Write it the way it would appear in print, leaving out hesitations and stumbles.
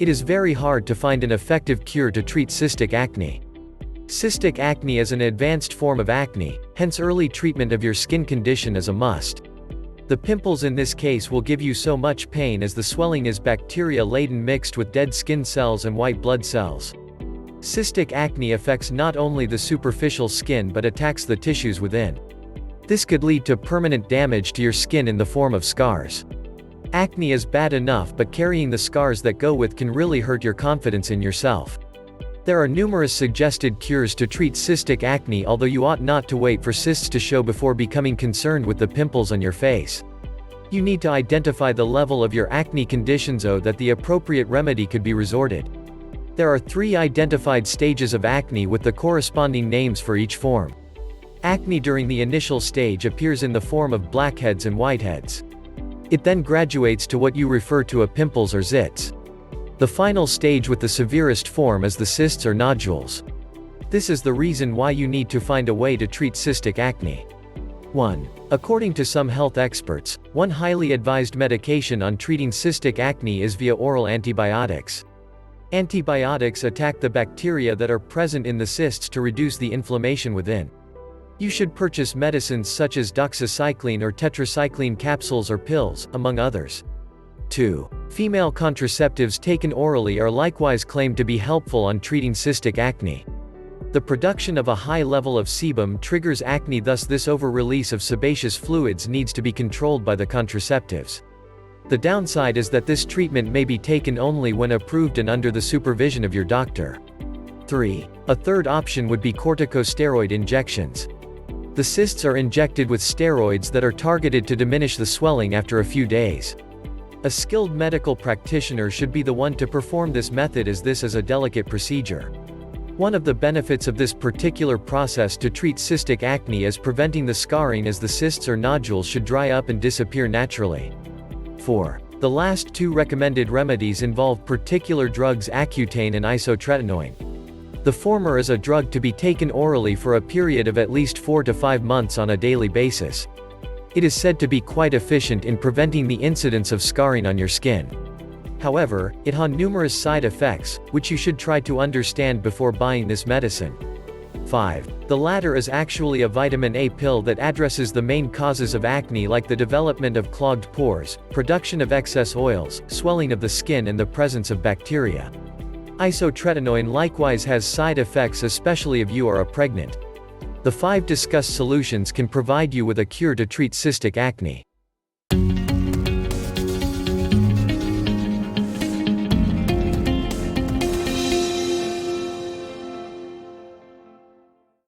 It is very hard to find an effective cure to treat cystic acne. Cystic acne is an advanced form of acne, hence early treatment of your skin condition is a must. The pimples in this case will give you so much pain as the swelling is bacteria-laden mixed with dead skin cells and white blood cells. Cystic acne affects not only the superficial skin but attacks the tissues within. This could lead to permanent damage to your skin in the form of scars. Acne is bad enough, but carrying the scars that go with can really hurt your confidence in yourself. There are numerous suggested cures to treat cystic acne, although you ought not to wait for cysts to show before becoming concerned with the pimples on your face. You need to identify the level of your acne condition so that the appropriate remedy could be resorted. There are 3 identified stages of acne with the corresponding names for each form. Acne during the initial stage appears in the form of blackheads and whiteheads. It then graduates to what you refer to as pimples or zits. The final stage with the severest form is the cysts or nodules. This is the reason why you need to find a way to treat cystic acne. 1. According to some health experts, one highly advised medication on treating cystic acne is via oral antibiotics. Antibiotics attack the bacteria that are present in the cysts to reduce the inflammation within. You should purchase medicines such as doxycycline or tetracycline capsules or pills, among others. 2. Female contraceptives taken orally are likewise claimed to be helpful on treating cystic acne. The production of a high level of sebum triggers acne, thus this over-release of sebaceous fluids needs to be controlled by the contraceptives. The downside is that this treatment may be taken only when approved and under the supervision of your doctor. 3. A third option would be corticosteroid injections. The cysts are injected with steroids that are targeted to diminish the swelling after a few days. A skilled medical practitioner should be the one to perform this method, as this is a delicate procedure. One of the benefits of this particular process to treat cystic acne is preventing the scarring, as the cysts or nodules should dry up and disappear naturally. 4. The last 2 recommended remedies involve particular drugs Accutane and isotretinoin. The former is a drug to be taken orally for a period of at least 4 to 5 months on a daily basis. It is said to be quite efficient in preventing the incidence of scarring on your skin. However, it has numerous side effects, which you should try to understand before buying this medicine. 5. The latter is actually a vitamin A pill that addresses the main causes of acne, like the development of clogged pores, production of excess oils, swelling of the skin, and the presence of bacteria. Isotretinoin likewise has side effects, especially if you are pregnant. The 5 discussed solutions can provide you with a cure to treat cystic acne.